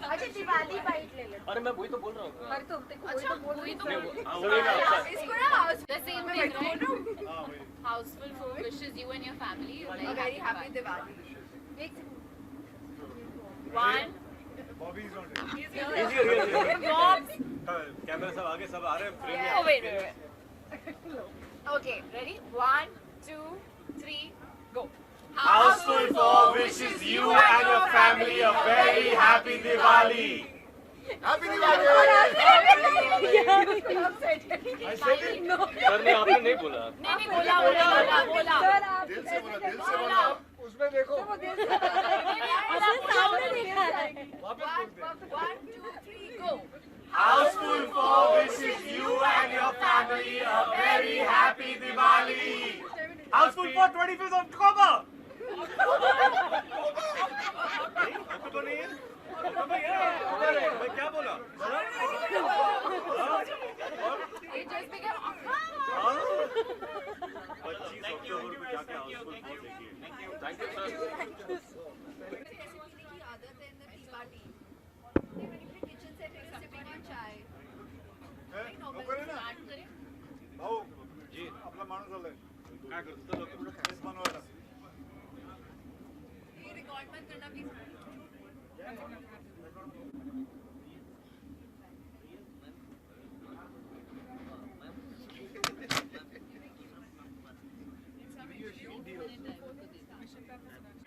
अच्छा दिवाली फाइट ले ले. अरे मैं वही तो बोल रहा हूँ. हर तो हफ्ते को वही तो बोल रही हूँ. हाँ, वही ना. इसको ना हाउस the same में thing, बैठो right? ना. हाँ वही. Houseful for wishes you and your family. A very happy Diwali. One. Bobby is not He's here. Bob's. Camera सब आगे सब आ रहे हैं frame Oh, wait. Okay, ready? 1, 2, 3, go. Houseful 4 wishes you and your family a very happy Diwali. Happy Diwali! Sir ने आपने नहीं बोला. नहीं बोला. दिल से बोला, दिल से बोला. उसमें देखो सामने देखा है। 1, 2, 3, go. Houseful 4 wishes you and your family a very happy Diwali. Houseful 4 25th October. अक्टूबर नहीं है? मैं क्या बोला? It just became 25 अक्टूबर को जाके हाउसफुल 4 देखिए। Thank you, sir. की आदत है in the tea party. When you play kitchen set, you're sipping on chai. Very normal. Start करें. भाऊ जी आपला माणूस आलाय काय करतो लोक तेच बनवायला ये रिकॉर्ड मत करना प्लीज.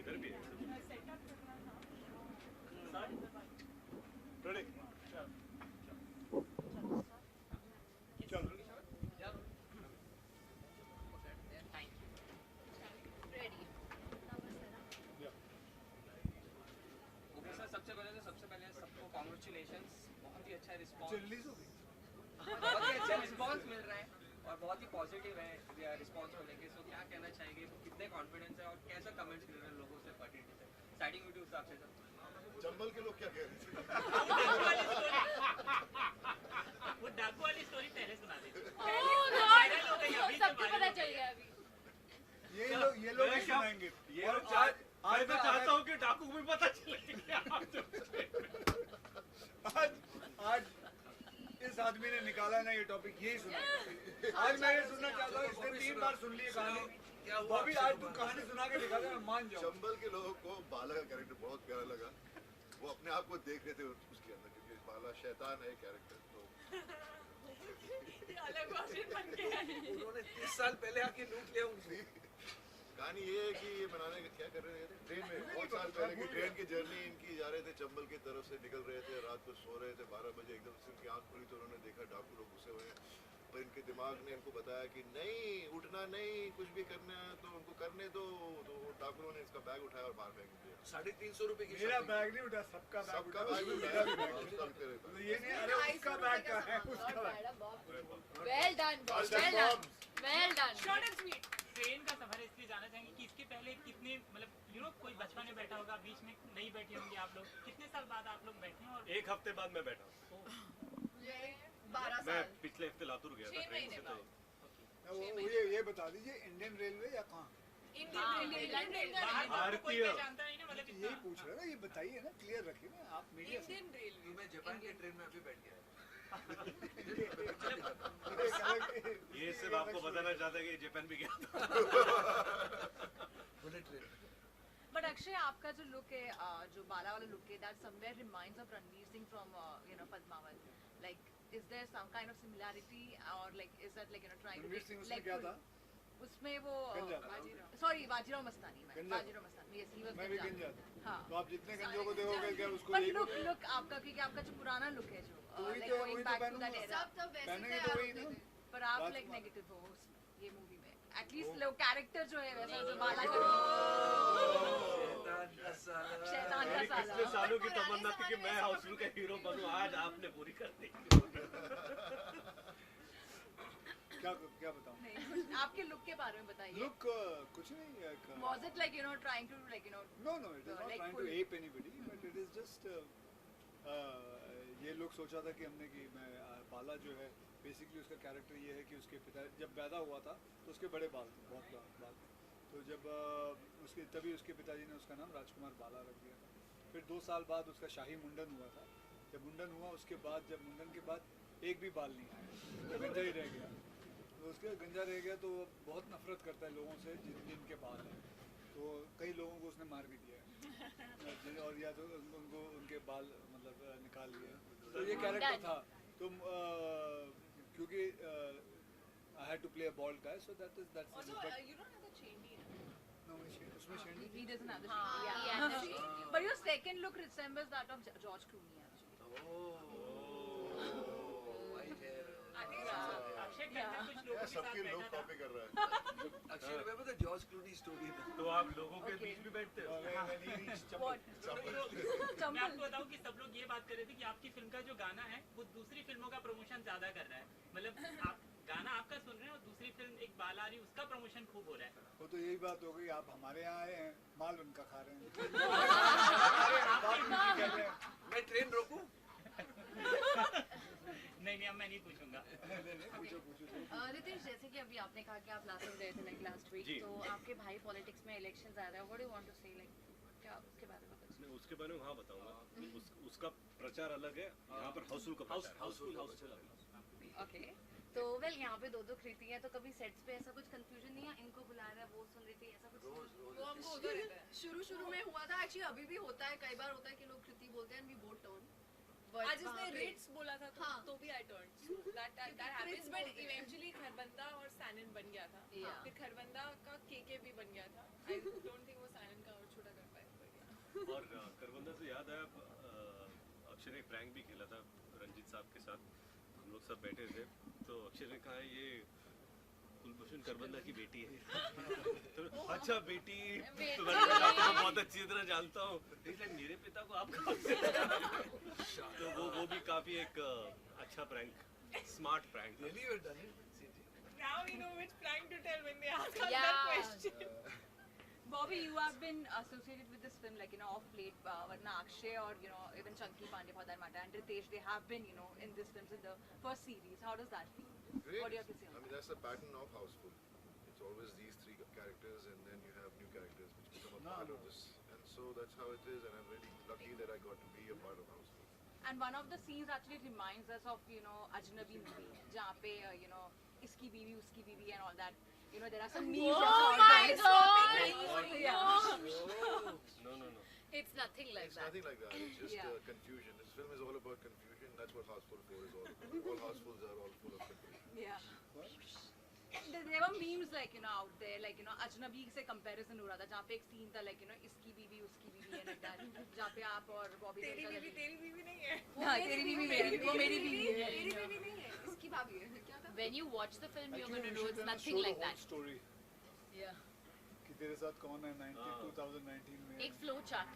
इधर भी है रेडी चलो ओके सर, सबसे पहले सबको कॉन्ग्रेचुलेशंस। बहुत ही अच्छा रिस्पॉन्स, रिलीज हो गई बहुत ही अच्छा रिस्पॉन्स मिल रहा है और बहुत ही पॉजिटिव है रिस्पॉन्स को लेके। सो क्या कहना चाहेंगे, कितने कॉन्फिडेंस है और कैसा कमेंट्स मिल रहे हैं लोगों से पर्टिकुलर से स्टार्टिंग वीडियो से आपसे? सर चंबल के लोग क्या कह रहे थे? वो डाकू वाली स्टोरी पहले सुना दे। सबको पता चल गया अभी. ये लोग ही सुनाएंगे ये आज मैं चाहता हूँ कि डाकू को भी पता चले कि आज इस आदमी ने निकाला ना ये टॉपिक यही सुना आज मैं ये सुनना चाहता हूँ इसने 3 बार सुन ली कहानी अभी आज तू कहानी सुना के दिखा दे मैं मान जाऊँ चंबल के लोगों को बाला का कैरेक्टर बहुत प्यारा लगा वो अपने आप को देख रहे थे उसके अंदर क्योंकि बाला शैतान है कैरेक्टर तो अलग वर्जन बन गया है। उन्होंने 30 साल पहले आके लूट लिया उनसे। कहानी ये है कि ये बनाने का क्या कर रहे थे ट्रेन में बहुत साल पहले की ट्रेन की जर्नी इनकी जा रहे थे चंबल की तरफ से निकल रहे थे रात को सो रहे थे 12 बजे एकदम से इनकी आंख खुली तो उन्होंने देखा डाकू लोग घुसे हुए हैं पर इनके दिमाग ने इनको बताया कि नहीं उठना नहीं कुछ भी करना है तो उनको करने दो तो डाकुओं ने इसका बैग उठाया और बाहर फेंक दिया 350 रुपए की मेरा बैग नहीं उठा सबका बैग सबका उठा बैग भी मेरा भी बैग उठाया। उठा। ये नहीं अरे उसका बैग का है उसका bag Well done, boss. Well done. Well done. Short and sweet. Train का सफर इसलिए जाना चाहेंगे कि इसके पहले कितने मतलब कोई बचपन में बैठा होगा, बीच में नहीं बैठे होंगे आप लोग, कितने साल बाद आप लोग बैठे हैं? और 1 हफ्ते बाद मैं बैठा हूँ 12 मैं साल. पिछले हफ्ते लातूर गया था 6 ट्रेन महीने से तो वो ये बता दीजिए इंडियन रेलवे या कहाँ इंडियन भारतीय जानता है ना, मतलब यही पूछ रहे ना ये बताइए ना क्लियर रखिए ना आप मीडिया से मैं जापान के ट्रेन में अभी बैठ गया ये सिर्फ आपको बताना चाहता है कि जापान भी गया था बुलेट ट्रेन। But Akshay, आपका जो look है, जो बाला वाला look है, that somewhere reminds of Ranveer Singh from Padmavat. Like, is there some kind of similarity, or like is that like trying Ranveer to Singh उसमें like क्या था उसमें वो गंजा। sorry बाजीराव मस्तानी में गंजा। Bajirao Mastani yes he was मैं भी गंजा। गंजा था हाँ तो आप जितने गंजों को देखोगे क्या उसको but यही look आपका क्योंकि आपका जो पुराना look है जो वही like तो going back to that era सब वैसे पहनेंगे तो वही ना पर आप like negative हो ये मूवी में at least लोग character जो है वैसा जो बाला का शैतान का मेरी साला पिछले सालों की तमन्ना थी कि मैं हाउसफुल का हीरो बनूं आज आपने पूरी कर दी क्या बताऊं नहीं आपके लुक के बारे में बताइए लुक कुछ नहीं was it like trying to like no it is not like trying to ape anybody but it is just ये लोग सोचा था कि हमने कि मैं बाला जो है बेसिकली उसका कैरेक्टर ये है कि उसके पिता जब पैदा हुआ था तो उसके बड़े बाल थे बहुत बाल तो जब उसके तभी उसके पिताजी ने उसका नाम राजकुमार बाला रख दिया था फिर 2 साल बाद उसका शाही मुंडन हुआ था जब मुंडन हुआ उसके बाद जब मुंडन के बाद एक भी बाल नहीं आया तो गंजा ही रह गया तो उसके गंजा रह गया तो वो बहुत नफरत करता है लोगों से जिनके बाल हैं तो कई लोगों को उसने मार भी दिया है और या तो उनको उनके बाल मतलब निकाल लिए तो ये कैरेक्टर था तो क्योंकि I had to play a bald guy so that's also you don't have the chain no उसमें शेंडी he doesn't have the chain yeah but your second look resembles that of George Clooney actually Akshay कुछ लोगों सबकी लोग copy कर रहा है। Akshay remember the George Clooney story? तो आप लोगों के बीच में बैठते हो? मैं आपको बताऊं कि सब लोग ये बात कर रहे थे कि आपकी फिल्म का जो गाना है वो दूसरी फिल्मों का प्रमोशन ज्यादा कर रहा है, मतलब आप गाना आपका सुन रहे हैं और दूसरी फिल्म एक बाल आ रही उसका प्रमोशन खूब हो रहा है। वो तो यही बात हो गई, आप हमारे यहाँ आए हैं, माल उनका खा रहे हैं। मैं ट्रेन रोकूं? नहीं अब मैं नहीं पूछूंगा। रितेश, जैसे कि अभी आपने कहा कि आप लास्ट वीक गए थे लास्ट वीक, तो आपके भाई पॉलिटिक्स में इलेक्शंस आ रहे हैं, what do you want to say, like क्या उसके बारे में कुछ? मैं उसके बारे में हाँ बताऊंगा। उसका प्रचार अलग है, यहाँ पर हाउसफुल का प्रचार। हाउसफुल ओके, तो वेल यहाँ पे दो कृति है, तो कभी सेट्स पे ऐसा कुछ कंफ्यूजन नहीं है, इनको बुला रहा है वो सुन रही थी, ऐसा कुछ? वो हमको होता रहता है, शुरू में हुआ था, एक्चुअली अभी भी होता है, कई बार होता है कि लोग कृति बोलते हैं, वी बोथ टर्न। आज इसने रेट्स बोला था तो भी I turn, so that happens, but eventually Kharbanda और सैनन बन गया था, फिर खरबंदा का केके भी बन गया था। आई डोंट थिंक वो सैनन का और छोटा कर पाए। और करबंदा से याद आया, अक्षय ने प्रैंक भी खेला था रंजीत साहब के साथ, हम लोग सब बैठे थे, तो अक्षय ने कहा ये कुलभूषण करबंदा की बेटी है। तो अच्छा बेटी, तो मैं बहुत अच्छी तरह जानता हूँ, इसलिए मेरे पिता को आप कहाँ से? तो वो भी काफी एक अच्छा prank, smart prank. Now we know which prank to tell when they ask us that question. Bobby, you have been associated with this film, like, of late, Varna Akshay or, even Chunky Pandey for that matter, and Ritesh, they have been, in this film in the first series. How does that feel? Great. What do you have to say on I mean, that's the pattern of Houseful. It's always these three characters, and then you have new characters which become a part of this. And so that's how it is, and I'm really lucky that I got to be a part of Houseful. And one of the scenes actually reminds us of, Ajnabi movie, जहाँ पे, इसकी बीवी, उसकी बीवी and all that. There are some memes. Oh my God! No. It's nothing like It's that. nothing like that. It's just confusion. This film is all about confusion. That's what Houseful 4 is all about. All Housefuls are all full of confusion. Yeah. There were memes out there, अजनबी से comparison हो रहा था, जहाँ पे एक scene था इसकी बीवी उसकी बीवी है, like that, जहाँ पे आप और बॉबी तेरी बीवी नहीं है। हाँ, तेरी बीवी मेरी, वो मेरी बीवी है। मेरी बीवी नहीं है, इसकी भाभी है। क्या था? When you watch the film, you're going to know it's nothing like that. Story. Yeah. कि तेरे साथ कौन है 2019 में? एक flow chart.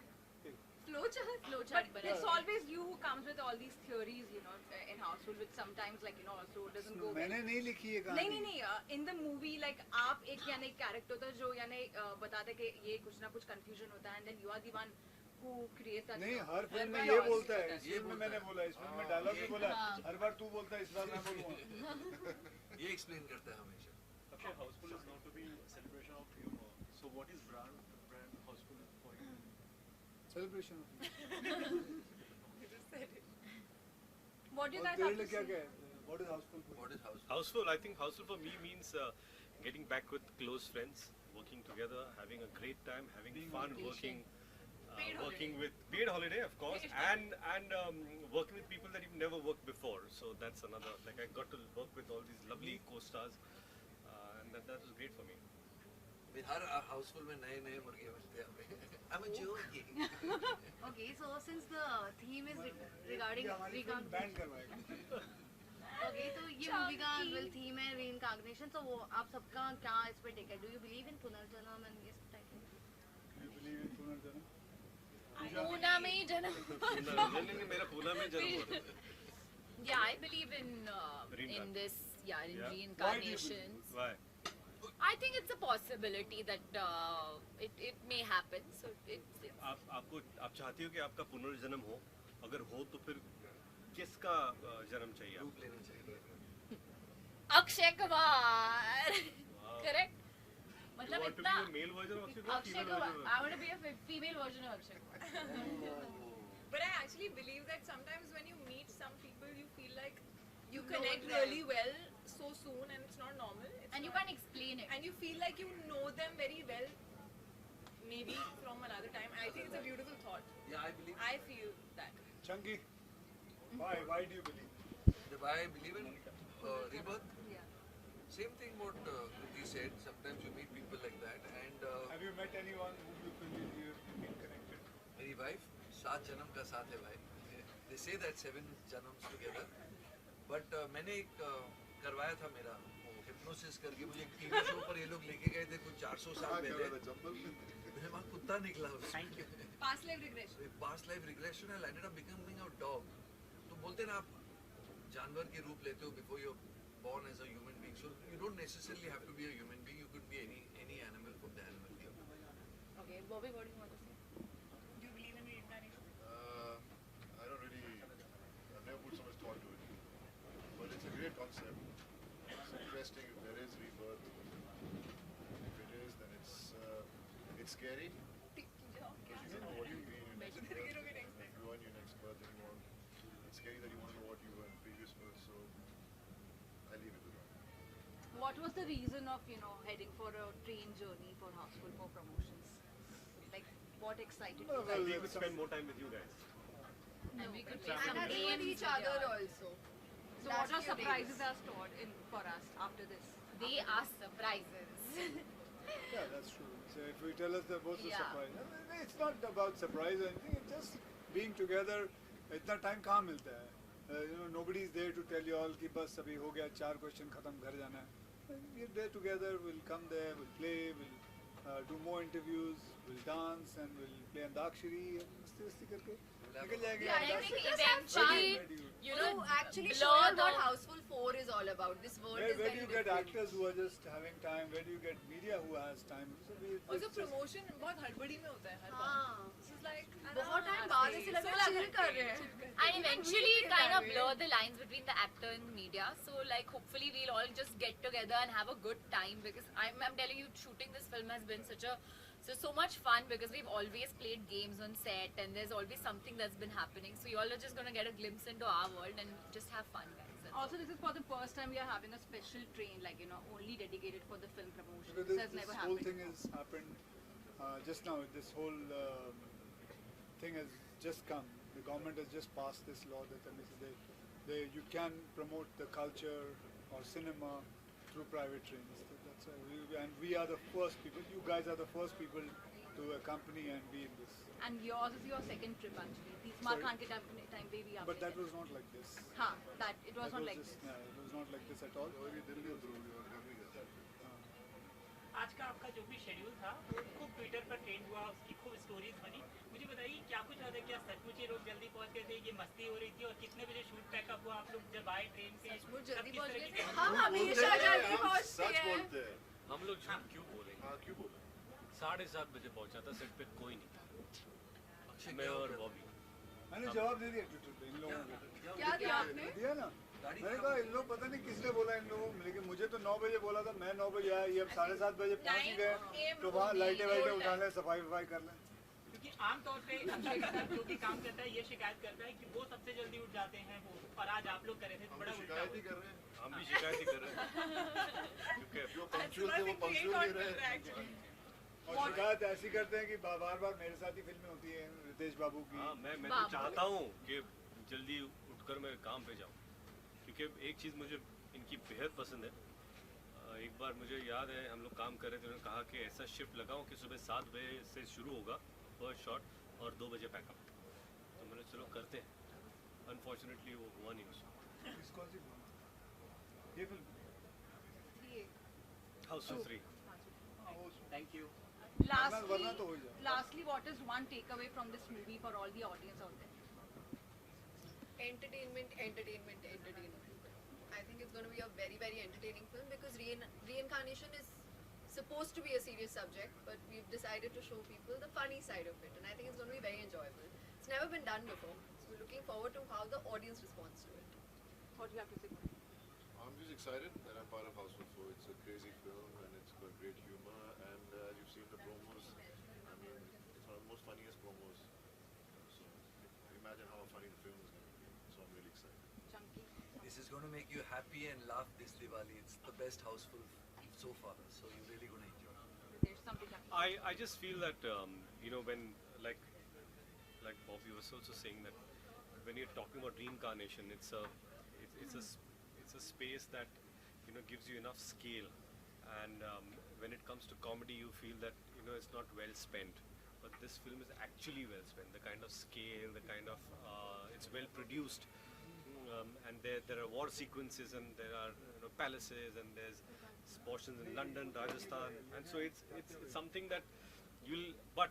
But it's always you who comes with all these theories, in Houseful, which sometimes also doesn't go. मैंने नहीं लिखी है कहानी। नहीं, in the movie, आप एक character होता है जो बताते कि ये कुछ ना कुछ confusion होता है, and then you are the one who creates that. नहीं, हर फिल्म में ये बोलता है, इस फिल्म में मैंने बोला, इस फिल्म में डायलॉग भी बोला, हर बार तू बोलता है, इस बार मैं बोलूँगा। ये explain करता है हमेशा। Okay, Houseful is known to be a celebration of humor. So what is brand Houseful for you? Celebration of humor. What do you guys have to say? What is Houseful for you? What is Houseful? Houseful, I think Houseful for me means getting back with close friends, working together, having a great time, having fun, working with paid holiday, of course, and working with people that you've never worked before. So that's another. Like I got to work with all these lovely co-stars, and that was great for me. हर हाउसफुल में नए मुर्गे बनते हैं हमें। I'm a joking. Okay, so since the theme is regarding reincarnation. Okay, तो ये movie का well theme है reincarnation, तो वो आप सबका क्या इस पे टेक है? Do you believe in पुनर्जन्म and ये सब type? Do you believe in पुनर्जन्म? पूना में ही जन्म। नहीं, मेरा पूना में जन्म हुआ था। Yeah, I believe in this. Yeah, in reincarnations. Why? I think it's a possibility that it may happen. So it's आप चाहती हो कि आपका पुनर्जन्म हो? अगर हो तो फिर किसका जन्म चाहिए? रूप लेना चाहिए। अक्षय कुमार. Correct. मतलब इतना. Male version of Akshay Kumar. I want to be a female version of Akshay Kumar. But I actually believe that sometimes when you meet some people, you feel like you connect really well so soon, and it's not normal. And you can't explain it. And you feel like you know them very well, maybe from another time. I think it's a beautiful thought. Yeah, I believe. I feel that. Chunky, why do you believe? Why I believe in rebirth? Yeah. Same thing what Kriti said. Sometimes you meet people like that, and have you met anyone whom you feel you've been connected? मेरी wife 7 जन्म का साथ है भाई. They say that 7 जन्म्स together. But मैंने एक करवाया था मेरा हिप्नोसिस करके मुझे एक टीवी शो पर ये लोग लेके गए थे कुछ 400 साल पहले। मैं वहाँ कुत्ता निकला। Thank you. Past life regression. Past life regression, I ended up becoming a dog. तो बोलते ना आप जानवर के रूप लेते हो before you're born as a human being. So you don't necessarily have to be a human being. You could be any animal from the animal kingdom. Okay, Bobby, what do you want to say? Do you believe in reincarnation? I don't really, I've never put so much thought to it. But it's a great concept. It's interesting if there is rebirth. If it is, then it's scary. Because you don't know what you'll be in your next birth. If you are in your next birth and you want, it's scary that you want to know what you were in previous birth. So I leave it to that. What was the reason of, heading for a train journey for Houseful for promotions? Like, what excited you? Well, we could spend more time with you guys. And we could And with each other also. So what are surprises are stored for us after this? They are surprises. Yeah, that's true. So if we tell us that what's the Yeah. surprise, it's not about surprise or anything. It's just being together. इतना time कहाँ मिलता है? Nobody is there to tell you all कि बस अभी हो गया 4 question खत्म घर जाना है. We're there together. We'll come there. We'll play. We'll do more interviews. We'll dance and we'll play antakshari मस्ती करके निकल जाएंगे. Yeah, I think eventually, actually blur show the- what Houseful 4 is all about. This world Where is do very you get different. actors who are just having time? Where do you get media who has time? So we Also just- promotion बहुत हड़बड़ी में होता है हर हाँ. बार. This is like बहुत time बाद ऐसे लग रहा है chill कर रहे हैं. And eventually kind of blur the lines between the actor and the media. So like hopefully we'll all just get together and have a good time, because I'm telling you, shooting this film has been so much fun, because we've always played games on set and there's always something that's been happening. So you all are just going to get a glimpse into our world and just have fun, guys. That's Also, this is for the first time we are having a special train, like only dedicated for the film promotion. Because This has this never whole happened. thing has happened just now. This whole thing has just come. The government has just passed this law that you can promote the culture or cinema through private trains. So that's why we are the first people. You guys are the first people to accompany and be in this. And yours is your second trip actually. Tismar Sorry? Khan ke time pe bhi But that was not like this. हाँ, that it was That not like just- this. Yeah, it was not like this at all. आज का आपका जो भी schedule था वो खूब Twitter पर ट्रेंड हुआ, उसकी खूब स्टोरीज बनी. मुझे बताइए क्या कुछ हुआ था, क्या सचमुच ये लोग जल्दी पहुंच गए थे, ये मस्ती हो रही थी, और कितने बजे शूट पैकअप हुआ, आप लोग जब आए ट्रेन से? सचमुच जल्दी किस पहुंच तरह गए की- थे. हम हमेशा जल्दी पहुंचते सच हैं. बोलते हैं. हम लोग झूठ क्यों बोलेंगे? हाँ, क्यों बोले? 7:30 बजे पहुंचा था, सेट पे कोई नहीं था, मैं और बॉबी. मैंने जवाब दे दिया ट्विटर पे इन लोगों को. क्या दिया आपने? दिया ना. मैंने कहा इन लोग पता नहीं किसने बोला इन लोगों को, लेकिन मुझे तो 9 बजे बोला था. मैं 9 बजे आया, ये अब 7:30 बजे पहुंच ही गए, तो वहाँ लाइटें उठा लें, सफाई कर लें. क्योंकि आमतौर पे अक्षय के साथ जो भी काम करता है ये शिकायत करता है कि वो सबसे जल्दी उठ जाते हैं वो, और आज आप लोग करे थे तो बड़ा उल्टा शिकायत ही कर रहे हैं. हम भी शिकायत ही कर रहे हैं क्योंकि जो पंक्चुअल थे वो पंक्चुअल नहीं रहे. और शिकायत ऐसी करते हैं कि बार बार मेरे साथ ही फिल्में होती हैं रितेश बाबू की. हाँ, मैं तो चाहता हूँ कि जल्दी उठकर मैं काम पे जाऊँ, क्योंकि एक चीज़ मुझे इनकी बेहद पसंद है. एक बार मुझे याद है हम लोग काम कर रहे थे, उन्होंने कहा कि ऐसा शिफ्ट लगाओ कि सुबह 7 बजे से शुरू होगा फर्स्ट शॉट और 2 बजे पैकअप. तो मैंने चलो करते हैं. अनफॉर्चुनेटली वो हुआ नहीं उसमें. इसको ये फिल्म हाउसफुल 3. Thank you. वरना तो हो जाए. Lastly, what is one takeaway from this movie for all the audience out there? Entertainment. I think it's going to be a very, very entertaining film, because reincarnation is supposed to be a serious subject, but we've decided to show people the funny side of it, and I think it's going to be very enjoyable. It's never been done before, so we're looking forward to how the audience responds to it. What do you have to say? I'm just excited that I'm part of Houseful 4. It's a crazy film and it's got great humor, and as you've seen the promos, I mean, it's one of the most funniest promos. So imagine how funny the film is going to be. So I'm really excited. Chunky. This is going to make you happy and laugh this Diwali. It's the best Houseful so far, so you're really going to enjoy. There's something happening. I just feel that when like Bobby was also saying that when you're talking about reincarnation, it's a space that gives you enough scale, and when it comes to comedy, you feel that it's not well spent. But this film is actually well spent. The kind of scale, the kind of it's well produced. and there are war sequences, and there are palaces, and there's portions in London, Rajasthan, and so it's something that but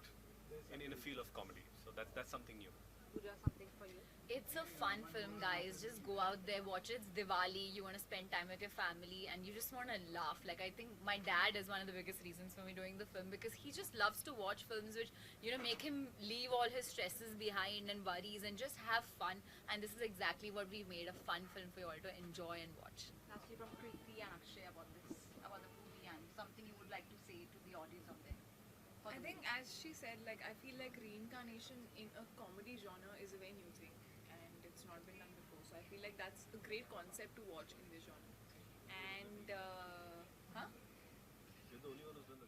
in a feel of comedy. So that's something new. Pooja, something for you. It's a fun film, guys. Just go out there, watch it. It's Diwali. You want to spend time with your family, and you just want to laugh. Like, I think my dad is one of the biggest reasons for me doing the film, because he just loves to watch films which make him leave all his stresses behind and worries and just have fun. And this is exactly what we made, a fun film for you all to enjoy and watch. Lastly, from Preeti and Akshay about the movie and something you would like to say to the audience of there. I think, as she said, like, I feel like reincarnation in a comedy genre is a very new thing, and it's not been done before. So I feel like that's a great concept to watch in this genre. And You're the only one who's done the